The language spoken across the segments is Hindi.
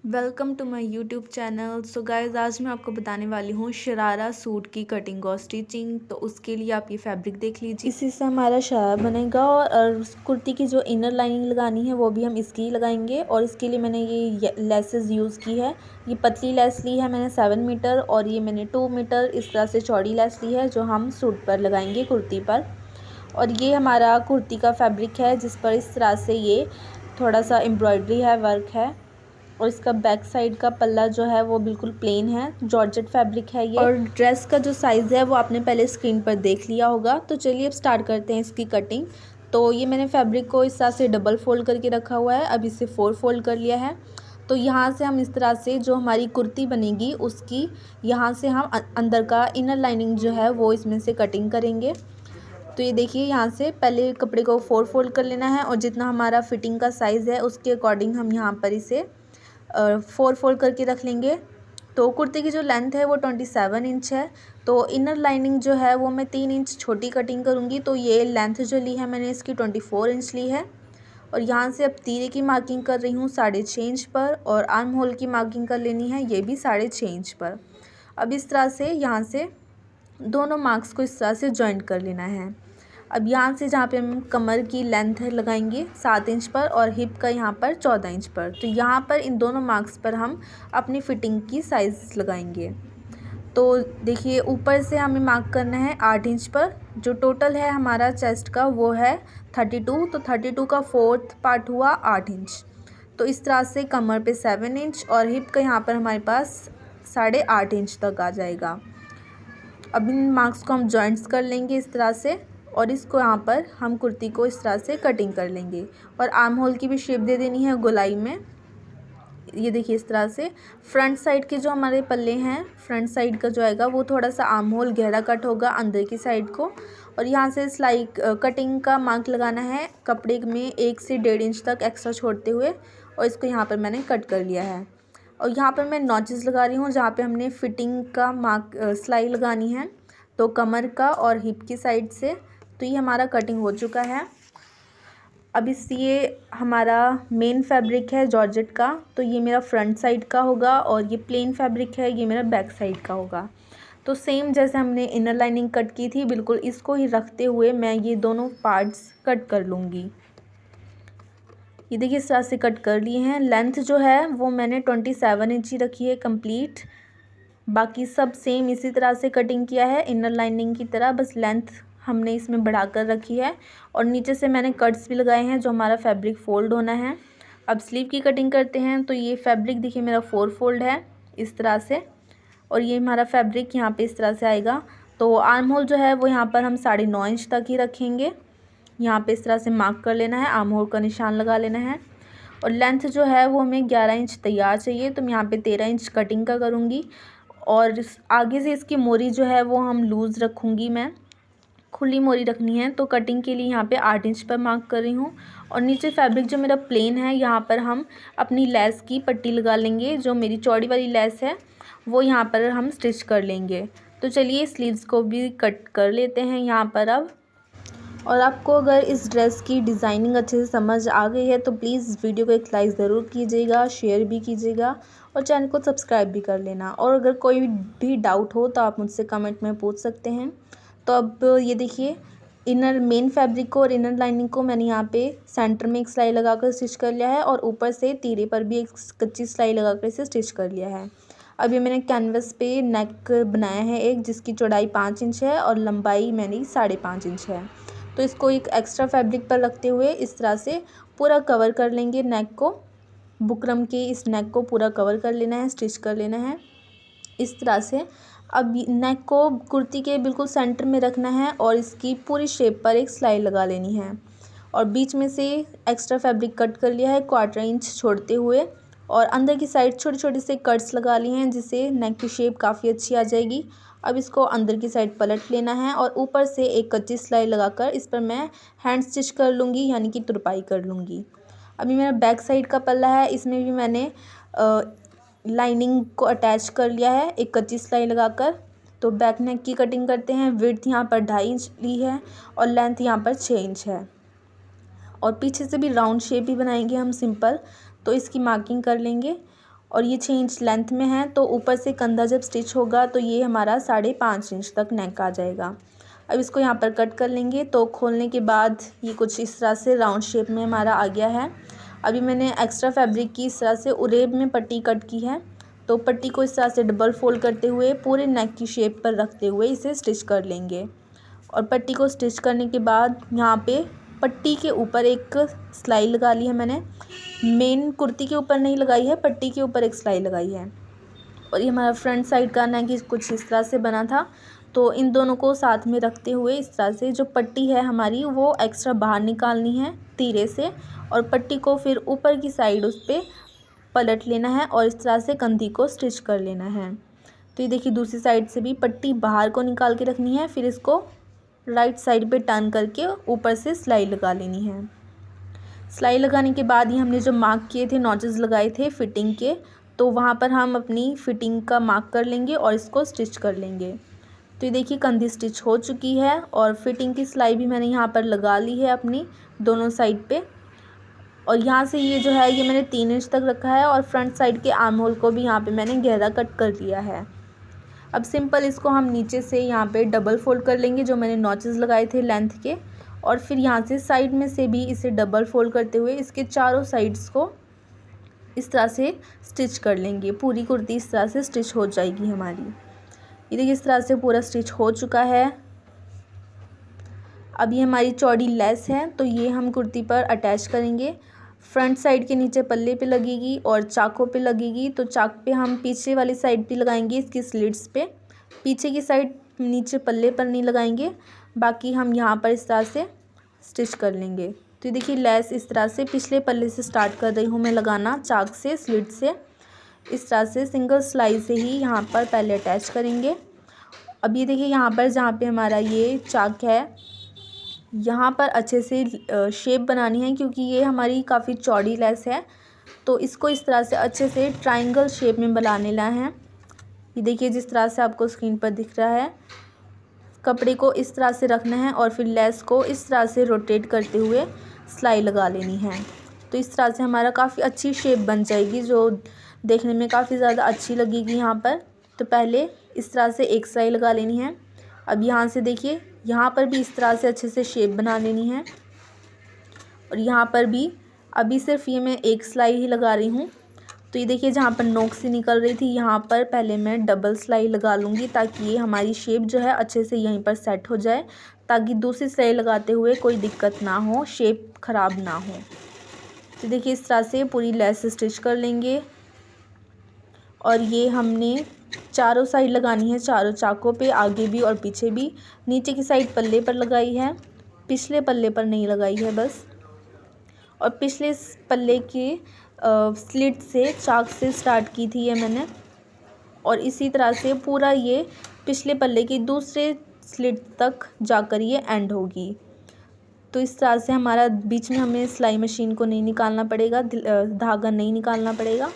Welcome to my YouTube channel. So guys, आज मैं आपको बताने वाली हूँ शरारा सूट की कटिंग और स्टिचिंग। तो उसके लिए आप ये फैब्रिक देख लीजिए। इसी से हमारा शरारा बनेगा और कुर्ती की जो इनर लाइनिंग लगानी है वो भी हम इसकी लगाएंगे। और इसके लिए मैंने ये लेसेस यूज़ की है। ये पतली लेस ली है मैंने 7 मीटर और ये मैंने 2 मीटर इस तरह से चौड़ी लेस ली है जो हम सूट पर लगाएंगे, कुर्ती पर। और ये हमारा कुर्ती का फैब्रिक है जिस पर इस तरह से ये थोड़ा सा एम्ब्रॉयडरी है, वर्क है। और इसका बैक साइड का पल्ला जो है वो बिल्कुल प्लेन है, जॉर्जेट फैब्रिक है ये। और ड्रेस का जो साइज़ है वो आपने पहले स्क्रीन पर देख लिया होगा। तो चलिए अब स्टार्ट करते हैं इसकी कटिंग। तो ये मैंने फैब्रिक को इस तरह से डबल फोल्ड करके रखा हुआ है, अब इसे 4 फोल्ड कर लिया है। तो यहाँ से हम इस तरह से जो हमारी कुर्ती बनेगी उसकी यहाँ से हम अंदर का इनर लाइनिंग जो है वो इसमें से कटिंग करेंगे। तो ये देखिए, यहाँ से पहले कपड़े को 4 फोल्ड कर लेना है और जितना हमारा फिटिंग का साइज़ है उसके अकॉर्डिंग हम यहाँ पर इसे 4 फोल्ड करके रख लेंगे। तो कुर्ते की जो लेंथ है वो 27 इंच है। तो इनर लाइनिंग जो है वो मैं 3 इंच छोटी कटिंग करूँगी। तो ये लेंथ जो ली है मैंने इसकी 24 इंच ली है। और यहाँ से अब तीरे की मार्किंग कर रही हूँ 6.5 इंच पर और आर्म होल की मार्किंग कर लेनी है ये भी 6.5 इंच पर। अब इस तरह से यहाँ से दोनों मार्क्स को इस तरह से जॉइंट कर लेना है। अब यहाँ से जहाँ पे हम कमर की लेंथ लगाएंगे 7 इंच पर और हिप का यहाँ पर 14 इंच पर। तो यहाँ पर इन दोनों मार्क्स पर हम अपनी फिटिंग की साइज़ लगाएंगे। तो देखिए, ऊपर से हमें मार्क करना है 8 इंच पर। जो टोटल है हमारा चेस्ट का वो है 32। तो 32 का 4th पार्ट हुआ 8 इंच। तो इस तरह से कमर पे 7 इंच और हिप का यहाँ पर हमारे पास 8.5 इंच तक आ जाएगा। अब इन मार्क्स को हम जॉइंट्स कर लेंगे इस तरह से और इसको यहाँ पर हम कुर्ती को इस तरह से कटिंग कर लेंगे। और आर्म होल की भी शेप दे देनी है गोलाई में। ये देखिए, इस तरह से फ्रंट साइड के जो हमारे पल्ले हैं, फ्रंट साइड का जो आएगा वो थोड़ा सा आर्म होल गहरा कट होगा अंदर की साइड को। और यहाँ से सिलाई कटिंग का मार्क लगाना है कपड़े में 1 से 1.5 इंच तक एक्स्ट्रा छोड़ते हुए। और इसको यहाँ पर मैंने कट कर लिया है। और यहाँ पर मैं नॉचेस लगा रही हूँ जहाँ पे हमने फिटिंग का मार्क सिलाई लगानी है, तो कमर का और हिप की साइड से। तो ये हमारा कटिंग हो चुका है। अब ये हमारा मेन फैब्रिक है जॉर्जेट का, तो ये मेरा फ्रंट साइड का होगा और ये प्लेन फैब्रिक है, ये मेरा बैक साइड का होगा। तो सेम जैसे हमने इनर लाइनिंग कट की थी बिल्कुल इसको ही रखते हुए मैं ये दोनों पार्ट्स कट कर लूँगी। ये देखिए, इस तरह से कट कर लिए हैं। लेंथ जो है वो मैंने 27 इंच ही रखी है कंप्लीट। बाकी सब सेम इसी तरह से कटिंग किया है इनर लाइनिंग की तरह, बस लेंथ हमने इसमें बढ़ाकर रखी है। और नीचे से मैंने कट्स भी लगाए हैं जो हमारा फैब्रिक फोल्ड होना है। अब स्लीव की कटिंग करते हैं। तो ये फैब्रिक देखिए मेरा 4 फोल्ड है इस तरह से। और ये हमारा फैब्रिक यहाँ पे इस तरह से आएगा। तो आर्म होल जो है वो यहाँ पर हम 9.5 इंच तक ही रखेंगे। यहाँ पे इस तरह से मार्क कर लेना है, आर्म होल का निशान लगा लेना है। और लेंथ जो है वो हमें 11 इंच तैयार चाहिए, तो मैं यहाँ पे 13 इंच कटिंग का करूँगी। और आगे से इसकी मोरी जो है वो हम लूज़ रखूँगी, मैं खुली मोरी रखनी है। तो कटिंग के लिए यहाँ पे 8 इंच पर मार्क कर रही हूँ। और नीचे फैब्रिक जो मेरा प्लेन है यहाँ पर हम अपनी लेस की पट्टी लगा लेंगे। जो मेरी चौड़ी वाली लेस है वो यहाँ पर हम स्टिच कर लेंगे। तो चलिए स्लीव्स को भी कट कर लेते हैं यहाँ पर अब। और आपको अगर इस ड्रेस की डिज़ाइनिंग अच्छे से समझ आ गई है तो प्लीज़ वीडियो को एक लाइक ज़रूर कीजिएगा, शेयर भी कीजिएगा और चैनल को सब्सक्राइब भी कर लेना। और अगर कोई भी डाउट हो तो आप मुझसे कमेंट में पूछ सकते हैं। तो अब ये देखिए, इनर मेन फैब्रिक को और इनर लाइनिंग को मैंने यहाँ पे सेंटर में एक सिलाई लगाकर स्टिच कर लिया है और ऊपर से तीरे पर भी एक कच्ची सिलाई लगाकर इसे स्टिच कर लिया है। अब ये मैंने कैनवस पे नेक बनाया है एक, जिसकी चौड़ाई 5 इंच है और लंबाई मैंने 5.5 इंच है। तो इसको एक एक्स्ट्रा फैब्रिक पर रखते हुए इस तरह से पूरा कवर कर लेंगे नेक को। बुकरम के इस नेक को पूरा कवर कर लेना है, स्टिच कर लेना है इस तरह से। अब नेक को कुर्ती के बिल्कुल सेंटर में रखना है और इसकी पूरी शेप पर एक सिलाई लगा लेनी है। और बीच में से एक्स्ट्रा फैब्रिक कट कर लिया है 1/4 इंच छोड़ते हुए। और अंदर की साइड छोटे छोटे से कट्स लगा लिए हैं जिससे नेक की शेप काफ़ी अच्छी आ जाएगी। अब इसको अंदर की साइड पलट लेना है और ऊपर से एक कच्ची सिलाई लगाकर इस पर मैं हैंड स्टिच कर लूँगी, यानी कि तुरपाई कर लूँगी। अभी मेरा बैक साइड का पल्ला है, इसमें भी मैंने लाइनिंग को अटैच कर लिया है एक कच्ची सिलाई लगाकर। तो बैक नेक की कटिंग करते हैं। विड्थ यहाँ पर 2.5 इंच ली है और लेंथ यहाँ पर 6 इंच है। और पीछे से भी राउंड शेप ही बनाएंगे हम सिंपल, तो इसकी मार्किंग कर लेंगे। और ये 6 इंच लेंथ में है। तो ऊपर से कंधा जब स्टिच होगा तो ये हमारा 5.5 इंच तक नेक आ जाएगा। अब इसको यहाँ पर कट कर लेंगे। तो खोलने के बाद ये कुछ इस तरह से राउंड शेप में हमारा आ गया है। अभी मैंने एक्स्ट्रा फैब्रिक की इस तरह से उरेब में पट्टी कट की है। तो पट्टी को इस तरह से डबल फोल्ड करते हुए पूरे नेक की शेप पर रखते हुए इसे स्टिच कर लेंगे। और पट्टी को स्टिच करने के बाद यहाँ पे पट्टी के ऊपर एक सिलाई लगा ली है मैंने। मेन कुर्ती के ऊपर नहीं लगाई है, पट्टी के ऊपर एक सिलाई लगाई है। और ये हमारा फ्रंट साइड का नेक कुछ इस तरह से बना था। तो इन दोनों को साथ में रखते हुए इस तरह से जो पट्टी है हमारी वो एक्स्ट्रा बाहर निकालनी है तीरे से, और पट्टी को फिर ऊपर की साइड उस पर पलट लेना है और इस तरह से कंधी को स्टिच कर लेना है। तो ये देखिए दूसरी साइड से भी पट्टी बाहर को निकाल के रखनी है, फिर इसको राइट साइड पे टर्न करके ऊपर से सिलाई लगा लेनी है। सिलाई लगाने के बाद ही हमने जो मार्क किए थे, नॉचेस लगाए थे फिटिंग के, तो वहाँ पर हम अपनी फिटिंग का मार्क कर लेंगे और इसको स्टिच कर लेंगे। तो ये देखिए कंधी स्टिच हो चुकी है और फिटिंग की सिलाई भी मैंने यहाँ पर लगा ली है अपनी दोनों साइड पे। और यहाँ से ये जो है ये मैंने 3 इंच तक रखा है और फ्रंट साइड के आर्म होल को भी यहाँ पे मैंने गहरा कट कर लिया है। अब सिंपल इसको हम नीचे से यहाँ पे डबल फोल्ड कर लेंगे जो मैंने नॉचेस लगाए थे लेंथ के, और फिर यहाँ से साइड में से भी इसे डबल फोल्ड करते हुए इसके चारों साइड्स को इस तरह से स्टिच कर लेंगे। पूरी कुर्ती इस तरह से स्टिच हो जाएगी हमारी। ये देखिए इस तरह से पूरा स्टिच हो चुका है। अब ये हमारी चौड़ी लेस है तो ये हम कुर्ती पर अटैच करेंगे। फ्रंट साइड के नीचे पल्ले पे लगेगी और चाकों पे लगेगी। तो चाक पे हम पीछे वाली साइड पे लगाएंगे इसकी स्लिट्स पे, पीछे की साइड नीचे पल्ले पर नहीं लगाएंगे। बाकी हम यहाँ पर इस तरह से स्टिच कर लेंगे। तो देखिए लेस इस तरह से पिछले पल्ले से स्टार्ट कर रही हूँ मैं लगाना, चाक से स्लिट से इस तरह से सिंगल सिलाई से ही यहाँ पर पहले अटैच करेंगे। अब ये देखिए यहाँ पर जहाँ पे हमारा ये चाक है यहाँ पर अच्छे से शेप बनानी है, क्योंकि ये हमारी काफ़ी चौड़ी लेस है। तो इसको इस तरह से अच्छे से ट्रायंगल शेप में बना लेना है। ये देखिए जिस तरह से आपको स्क्रीन पर दिख रहा है, कपड़े को इस तरह से रखना है और फिर लेस को इस तरह से रोटेट करते हुए सिलाई लगा लेनी है। तो इस तरह से हमारा काफ़ी अच्छी शेप बन जाएगी जो देखने में काफ़ी ज़्यादा अच्छी लगेगी यहाँ पर। तो पहले इस तरह से एक सिलाई लगा लेनी है। अब यहाँ से देखिए यहाँ पर भी इस तरह से अच्छे से शेप बना लेनी है, और यहाँ पर भी अभी सिर्फ ये मैं एक सिलाई ही लगा रही हूँ। तो ये देखिए जहाँ पर नोक से निकल रही थी यहाँ पर पहले मैं डबल सिलाई लगा लूँगी, ताकि ये हमारी शेप जो है अच्छे से यहीं पर सेट हो जाए, ताकि दूसरी सिलाई लगाते हुए कोई दिक्कत ना हो, शेप ख़राब ना हो। तो देखिए इस तरह से पूरी लेस स्टिच कर लेंगे। और ये हमने चारों साइड लगानी है, चारों चाकों पे, आगे भी और पीछे भी। नीचे की साइड पल्ले पर लगाई है, पिछले पल्ले पर नहीं लगाई है बस। और पिछले पल्ले के स्लिट से चाक से स्टार्ट की थी ये मैंने, और इसी तरह से पूरा ये पिछले पल्ले की दूसरे स्लिट तक जाकर ये एंड होगी। तो इस तरह से हमारा बीच में हमें सिलाई मशीन को नहीं निकालना पड़ेगा, धागा नहीं निकालना पड़ेगा।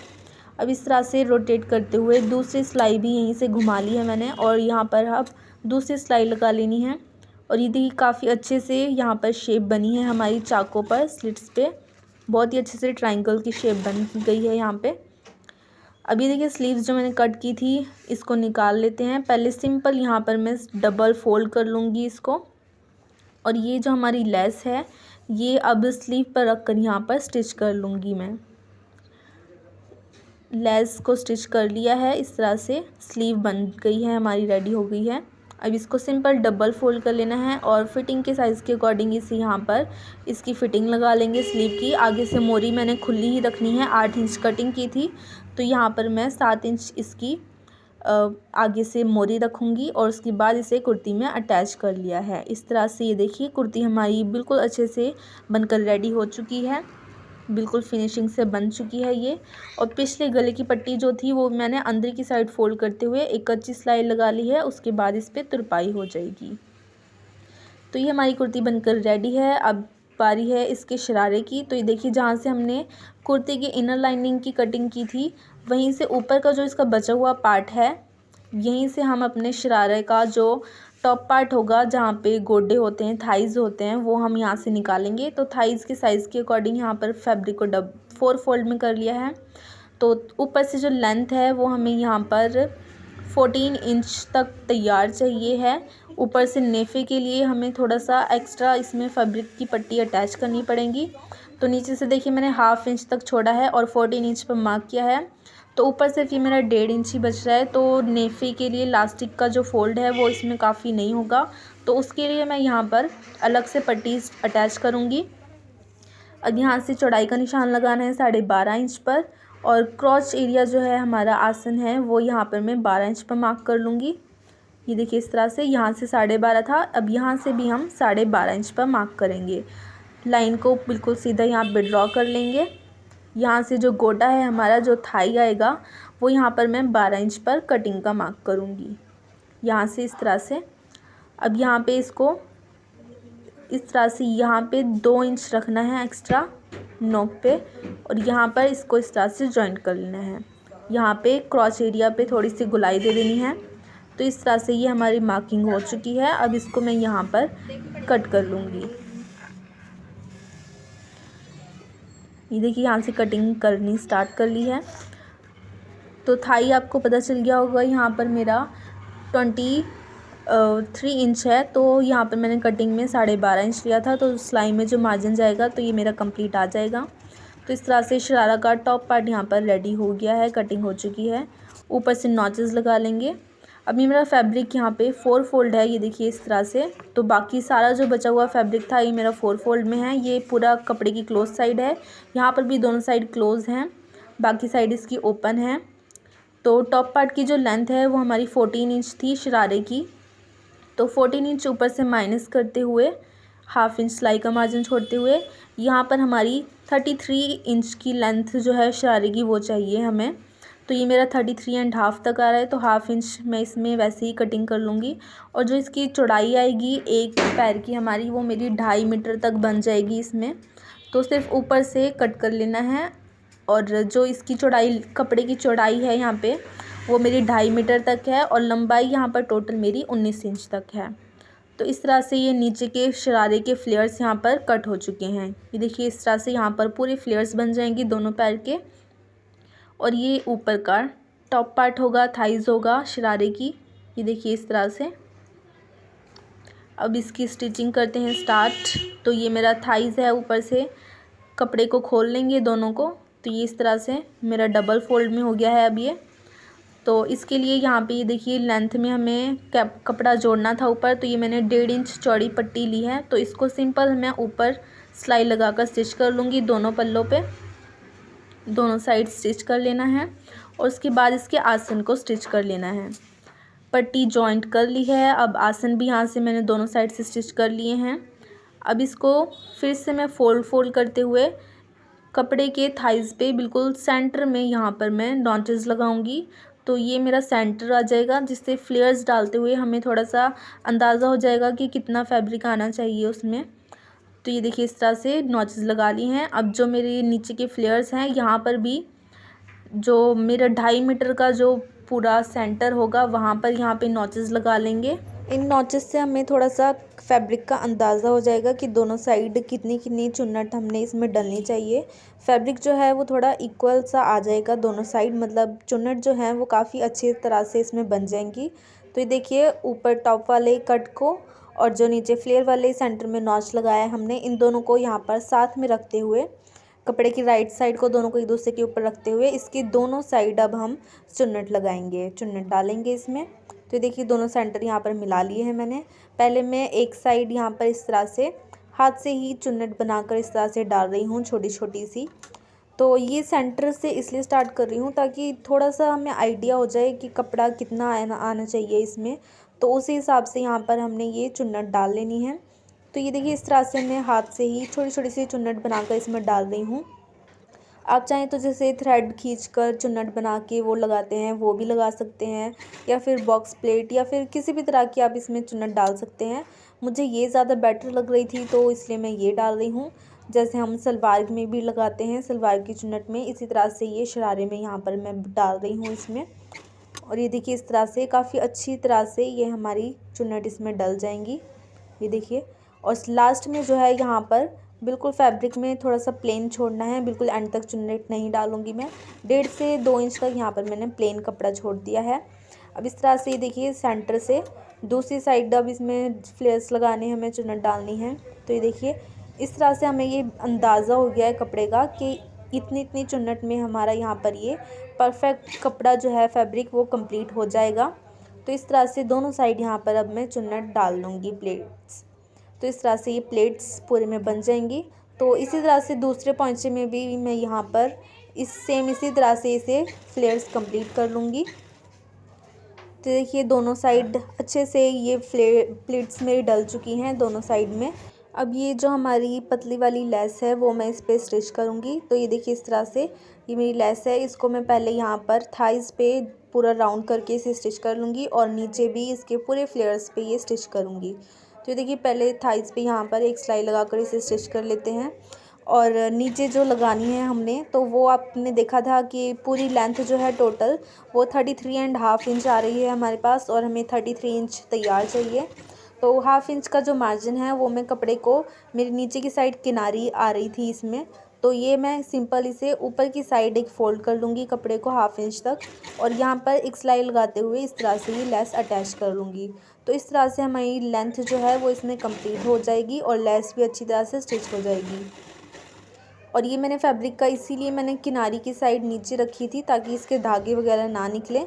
अब इस तरह से रोटेट करते हुए दूसरी सिलाई भी यहीं से घुमा ली है मैंने, और यहाँ पर अब दूसरी सिलाई लगा लेनी है। और ये देखिए काफ़ी अच्छे से यहाँ पर शेप बनी है हमारी चाकों पर, स्लिट्स पे बहुत ही अच्छे से ट्रायंगल की शेप बन गई है यहाँ पे। अब ये देखिए स्लीव्स जो मैंने कट की थी इसको निकाल लेते हैं। पहले सिंपल यहाँ पर मैं डबल फोल्ड कर लूँगी इसको, और ये जो हमारी लेस है ये अब स्लीव पर रख कर यहाँ पर स्टिच कर लूँगी मैं। लेस को स्टिच कर लिया है, इस तरह से स्लीव बन गई है हमारी, रेडी हो गई है। अब इसको सिंपल डबल फोल्ड कर लेना है और फिटिंग के साइज़ के अकॉर्डिंग इसे यहाँ पर इसकी फ़िटिंग लगा लेंगे स्लीव की। आगे से मोरी मैंने खुली ही रखनी है, 8 इंच कटिंग की थी तो यहाँ पर मैं 7 इंच इसकी आगे से मोरी रखूँगी, और उसके बाद इसे कुर्ती में अटैच कर लिया है। इस तरह से ये देखिए कुर्ती हमारी बिल्कुल अच्छे से बनकर रेडी हो चुकी है, बिल्कुल फिनिशिंग से बन चुकी है ये। और पिछले गले की पट्टी जो थी वो मैंने अंदर की साइड फोल्ड करते हुए एक कच्ची सिलाई लगा ली है, उसके बाद इस पर तुरपाई हो जाएगी। तो ये हमारी कुर्ती बनकर रेडी है। अब बारी है इसके शरारे की। तो ये देखिए जहाँ से हमने कुर्ती की इनर लाइनिंग की कटिंग की थी वहीं से ऊपर का जो इसका बचा हुआ पार्ट है यहीं से हम अपने शरारे का जो टॉप पार्ट होगा जहाँ पे गोडे होते हैं, थाइज़ होते हैं, वो हम यहाँ से निकालेंगे। तो थाइज़ के साइज़ के अकॉर्डिंग यहाँ पर फैब्रिक को 4 फोल्ड में कर लिया है। तो ऊपर से जो लेंथ है वो हमें यहाँ पर 14 इंच तक तैयार चाहिए है। ऊपर से नेफे के लिए हमें थोड़ा सा एक्स्ट्रा इसमें फैब्रिक की पट्टी अटैच करनी पड़ेगी। तो नीचे से देखिए मैंने हाफ इंच तक छोड़ा है और 14 इंच पर मार्क किया है। तो ऊपर सिर्फ ये मेरा 1.5 इंच ही बच रहा है। तो नेफे के लिए लास्टिक का जो फोल्ड है वो इसमें काफ़ी नहीं होगा, तो उसके लिए मैं यहाँ पर अलग से पट्टी अटैच करूँगी। अब यहाँ से चौड़ाई का निशान लगाना है 12.5 इंच पर, और क्रॉच एरिया जो है हमारा आसन है वो यहाँ पर मैं 12 इंच पर मार्क कर लूँगी। ये देखिए इस तरह से यहाँ से 12.5 था, अब यहाँ से भी हम 12.5 इंच पर मार्क करेंगे। लाइन को बिल्कुल सीधा यहाँ पे ड्रॉ कर लेंगे। यहाँ से जो गोटा है हमारा, जो थाई आएगा, वो यहाँ पर मैं 12 इंच पर कटिंग का मार्क करूँगी, यहाँ से इस तरह से। अब यहाँ पे इसको इस तरह से यहाँ पे 2 इंच रखना है एक्स्ट्रा नोक पे, और यहाँ पर इसको इस तरह से जॉइंट कर लेना है। यहाँ पे क्रॉच एरिया पे थोड़ी सी गुलाई दे देनी है। तो इस तरह से ये हमारी मार्किंग हो चुकी है। अब इसको मैं यहाँ पर कट कर लूँगी। ये देखिए यहाँ से कटिंग करनी स्टार्ट कर ली है। तो थाई आपको पता चल गया होगा, यहाँ पर मेरा 23 इंच है, तो यहाँ पर मैंने कटिंग में 12.5 इंच लिया था। तो सिलाई में जो मार्जिन जाएगा तो ये मेरा कंप्लीट आ जाएगा। तो इस तरह से शरारा का टॉप पार्ट यहाँ पर रेडी हो गया है, कटिंग हो चुकी है। ऊपर से नॉचेस लगा लेंगे। अभी मेरा फैब्रिक यहाँ पे 4 फोल्ड है, ये देखिए इस तरह से। तो बाकी सारा जो बचा हुआ फैब्रिक था ये मेरा 4 फोल्ड में है। ये पूरा कपड़े की क्लोज साइड है, यहाँ पर भी दोनों साइड क्लोज हैं, बाकी साइड इसकी ओपन है। तो टॉप पार्ट की जो लेंथ है वो हमारी 14 इंच थी शरारे की। तो 14 इंच ऊपर से माइनस करते हुए, हाफ इंच सिलाई का मार्जिन छोड़ते हुए, यहाँ पर हमारी 33 इंच की लेंथ जो है शरारे की वो चाहिए हमें। तो ये मेरा 33.5 तक आ रहा है, तो हाफ इंच मैं इसमें वैसे ही कटिंग कर लूँगी। और जो इसकी चौड़ाई आएगी एक पैर की हमारी, वो मेरी 2.5 मीटर तक बन जाएगी इसमें। तो सिर्फ ऊपर से कट कर लेना है, और जो इसकी चौड़ाई, कपड़े की चौड़ाई है यहाँ पे, वो मेरी 2.5 मीटर तक है, और लंबाई यहाँ पर टोटल मेरी 19 इंच तक है। तो इस तरह से ये नीचे के शरारे के फ्लेयर्स यहाँ पर कट हो चुके हैं। ये देखिए इस तरह से यहाँ पर पूरे फ्लेयर्स बन जाएंगी दोनों पैर के। और ये ऊपर का टॉप पार्ट होगा, थाइज होगा शरारे की, ये देखिए इस तरह से। अब इसकी स्टिचिंग करते हैं स्टार्ट। तो ये मेरा थाइज है, ऊपर से कपड़े को खोल लेंगे दोनों को। तो ये इस तरह से मेरा डबल फोल्ड में हो गया है अब ये। तो इसके लिए यहाँ पे ये देखिए लेंथ में हमें कपड़ा जोड़ना था ऊपर, तो ये मैंने 1.5 इंच चौड़ी पट्टी ली है। तो इसको सिंपल मैं ऊपर सिलाई लगाकर स्टिच कर लूँगी दोनों पल्लों पे, दोनों साइड स्टिच कर लेना है। और उसके बाद इसके आसन को स्टिच कर लेना है। पट्टी जॉइंट कर ली है। अब आसन भी यहाँ से मैंने दोनों साइड से स्टिच कर लिए हैं। अब इसको फिर से मैं फोल्ड करते हुए कपड़े के थाइज पे बिल्कुल सेंटर में यहाँ पर मैं नॉचेस लगाऊंगी। तो ये मेरा सेंटर आ जाएगा, जिससे फ्लेयर्स डालते हुए हमें थोड़ा सा अंदाज़ा हो जाएगा कि कितना फैब्रिक आना चाहिए उसमें। तो ये देखिए इस तरह से नॉचेस लगा ली हैं। अब जो मेरे नीचे के फ्लेयर्स हैं, यहाँ पर भी जो मेरा 2.5 मीटर का जो पूरा सेंटर होगा, वहाँ पर यहाँ पे नॉचेस लगा लेंगे। इन नॉचेस से हमें थोड़ा सा फैब्रिक का अंदाज़ा हो जाएगा कि दोनों साइड कितनी कितनी चुन्नट हमने इसमें डलनी चाहिए। फैब्रिक जो है वो थोड़ा इक्वल सा आ जाएगा दोनों साइड, मतलब चुन्नट जो है वो काफ़ी अच्छी तरह से इसमें बन जाएंगी। तो ये देखिए ऊपर टॉप वाले कट को और जो नीचे फ्लेयर वाले सेंटर में नॉच लगाया है हमने, इन दोनों को यहाँ पर साथ में रखते हुए, कपड़े की राइट साइड को दोनों को एक दूसरे के ऊपर रखते हुए, इसकी दोनों साइड अब हम चुन्नट लगाएंगे, चुन्नट डालेंगे इसमें। तो देखिए दोनों सेंटर यहाँ पर मिला लिए हैं मैंने। पहले मैं एक साइड यहाँ पर इस तरह से हाथ से ही चुन्नट बनाकर इस तरह से डाल रही हूँ, छोटी छोटी सी। तो ये सेंटर से इसलिए स्टार्ट कर रही हूँ ताकि थोड़ा सा हमें आइडिया हो जाए कि कपड़ा कितना आना चाहिए इसमें। तो उसी हिसाब से यहाँ पर हमने ये चुन्नट डाल लेनी है। तो ये देखिए इस तरह से मैं हाथ से ही छोटी छोटी सी चुन्नट बनाकर इसमें डाल रही हूँ। आप चाहें तो जैसे थ्रेड खींचकर चुन्नट बना के वो लगाते हैं, वो भी लगा सकते हैं, या फिर बॉक्स प्लेट या फिर किसी भी तरह की आप इसमें चुन्नट डाल सकते हैं। मुझे ये ज़्यादा बेटर लग रही थी तो इसलिए मैं ये डाल रही हूँ। जैसे हम सलवार में भी लगाते हैं, सलवार की चुन्नट में, इसी तरह से ये शरारे में यहाँ पर मैं डाल रही हूँ इसमें। और ये देखिए इस तरह से काफ़ी अच्छी तरह से ये हमारी चुन्नट इसमें डल जाएंगी, ये देखिए। और लास्ट में जो है यहाँ पर बिल्कुल फैब्रिक में थोड़ा सा प्लेन छोड़ना है, बिल्कुल एंड तक चुन्नट नहीं डालूंगी मैं। 1.5 से 2 इंच तक यहाँ पर मैंने प्लेन कपड़ा छोड़ दिया है। अब इस तरह से देखिए सेंटर से दूसरी साइड अब इसमें फ्लेयर्स लगाने हैं, हमें चुन्नट डालनी है। तो ये देखिए इस तरह से हमें ये अंदाज़ा हो गया है कपड़े का कि इतनी इतनी चुन्नट में हमारा यहाँ पर ये परफेक्ट कपड़ा जो है फैब्रिक वो कंप्लीट हो जाएगा। तो इस तरह से दोनों साइड यहाँ पर अब मैं चुन्नट डाल दूँगी प्लेट्स। तो इस तरह से ये प्लेट्स पूरे में बन जाएंगी। तो इसी तरह से दूसरे पोंचे में भी मैं यहाँ पर इसी तरह से इसे फ्लेयर्स कंप्लीट कर लूँगी। तो देखिए दोनों साइड अच्छे से ये प्लेट्स मेरी डल चुकी हैं दोनों साइड में। अब ये जो हमारी पतली वाली लेस है वो मैं इस पर स्टिच करूँगी। तो ये देखिए इस तरह से ये मेरी लेस है, इसको मैं पहले यहाँ पर थाइस पे पूरा राउंड करके इसे स्टिच कर लूँगी और नीचे भी इसके पूरे फ्लेयर्स पे ये स्टिच करूँगी। तो देखिए पहले थाइस पे यहाँ पर एक सिलाई लगा कर इसे स्टिच कर लेते हैं। और नीचे जो लगानी है हमने, तो वो आपने देखा था कि पूरी लेंथ जो है टोटल वो 33.5 इंच आ रही है हमारे पास, और हमें 33 इंच तैयार चाहिए। तो 1/2 इंच का जो मार्जिन है वो मैं कपड़े को, मेरी नीचे की साइड किनारी आ रही थी इसमें, तो ये मैं सिंपल इसे ऊपर की साइड एक फ़ोल्ड कर लूँगी कपड़े को 1/2 इंच तक, और यहाँ पर एक सिलाई लगाते हुए इस तरह से ये लेस अटैच कर लूँगी। तो इस तरह से हमारी लेंथ जो है वो इसमें कंप्लीट हो जाएगी और लेस भी अच्छी तरह से स्टिच हो जाएगी। और ये मैंने फैब्रिक का इसीलिए मैंने किनारी की साइड नीचे रखी थी ताकि इसके धागे वगैरह ना निकले।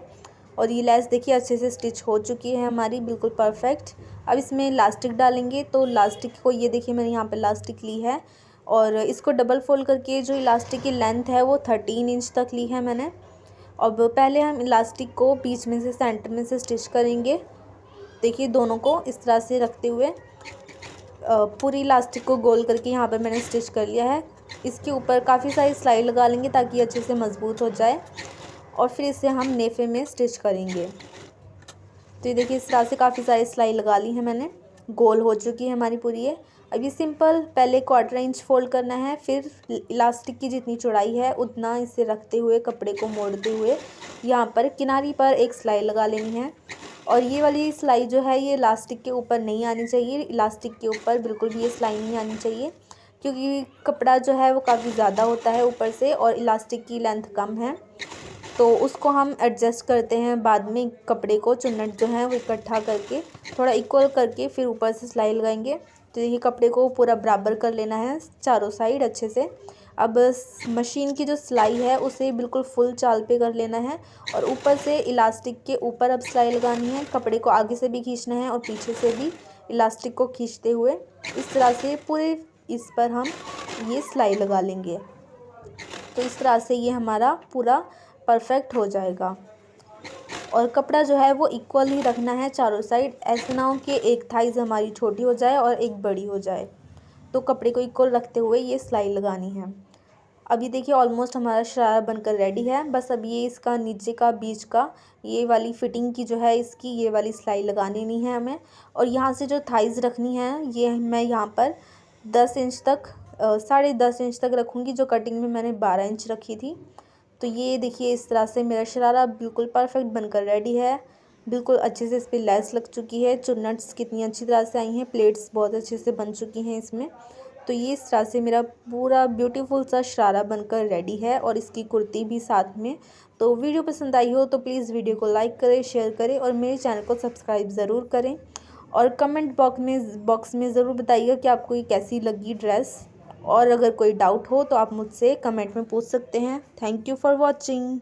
और ये लेस देखिए अच्छे से स्टिच हो चुकी है हमारी, बिल्कुल परफेक्ट। अब इसमें इलास्टिक डालेंगे, तो इलास्टिक को ये देखिए मैंने यहाँ पे इलास्टिक ली है और इसको डबल फोल्ड करके जो इलास्टिक की लेंथ है वो 13 इंच तक ली है मैंने। अब पहले हम इलास्टिक को बीच में से सेंटर में से स्टिच करेंगे। देखिए दोनों को इस तरह से रखते हुए पूरी इलास्टिक को गोल करके यहाँ पर मैंने स्टिच कर लिया है। इसके ऊपर काफ़ी सारी सिलाई लगा लेंगे ताकि अच्छे से मज़बूत हो जाए, और फिर इसे हम नेफे में स्टिच करेंगे। तो ये देखिए इस तरह से काफ़ी सारी सिलाई लगा ली है मैंने, गोल हो चुकी है हमारी पूरी ये। अब ये सिंपल पहले 1/4 इंच फोल्ड करना है, फिर इलास्टिक की जितनी चौड़ाई है उतना इसे रखते हुए कपड़े को मोड़ते हुए यहाँ पर किनारी पर एक सिलाई लगा लेनी है। और ये वाली सिलाई जो है ये इलास्टिक के ऊपर नहीं आनी चाहिए, इलास्टिक के ऊपर बिल्कुल भी ये सिलाई नहीं आनी चाहिए, क्योंकि कपड़ा जो है वो काफ़ी ज़्यादा होता है ऊपर से और इलास्टिक की लेंथ कम है। तो उसको हम एडजस्ट करते हैं बाद में, कपड़े को चुन्नट जो है वो इकट्ठा करके थोड़ा इक्वल करके फिर ऊपर से सिलाई लगाएंगे। तो देखिए कपड़े को पूरा बराबर कर लेना है चारों साइड अच्छे से। अब मशीन की जो सिलाई है उसे बिल्कुल फुल चाल पे कर लेना है और ऊपर से इलास्टिक के ऊपर अब सिलाई लगानी है। कपड़े को आगे से भी खींचना है और पीछे से भी इलास्टिक को खींचते हुए इस तरह से पूरे इस पर हम ये सिलाई लगा लेंगे। तो इस तरह से ये हमारा पूरा परफेक्ट हो जाएगा। और कपड़ा जो है वो इक्वल ही रखना है चारों साइड, ऐसा ना हो कि एक थाइज़ हमारी छोटी हो जाए और एक बड़ी हो जाए। तो कपड़े को इक्वल रखते हुए ये सिलाई लगानी है। अभी देखिए ऑलमोस्ट हमारा शरारा बनकर रेडी है। बस अब ये इसका नीचे का बीच का ये वाली फिटिंग की जो है इसकी ये वाली सिलाई लगानी नहीं है हमें। और यहाँ से जो थाइज़ रखनी है ये मैं यहाँ पर 10 इंच तक 10.5 इंच तक रखूँगी, जो कटिंग में मैंने 12 इंच रखी थी। तो ये देखिए इस तरह से मेरा शरारा बिल्कुल परफेक्ट बनकर रेडी है। बिल्कुल अच्छे से इस पर लेस लग चुकी है, चुन्नट्स कितनी अच्छी तरह से आई हैं, प्लेट्स बहुत अच्छे से बन चुकी हैं इसमें। तो ये इस तरह से मेरा पूरा ब्यूटीफुल सा शरारा बनकर रेडी है और इसकी कुर्ती भी साथ में। तो वीडियो पसंद आई हो तो प्लीज़ वीडियो को लाइक करें, शेयर करें और मेरे चैनल को सब्सक्राइब ज़रूर करें। और कमेंट बॉक्स में ज़रूर बताइएगा कि आपको ये कैसी लगी ड्रेस। और अगर कोई डाउट हो तो आप मुझसे कमेंट में पूछ सकते हैं। Thank you for watching.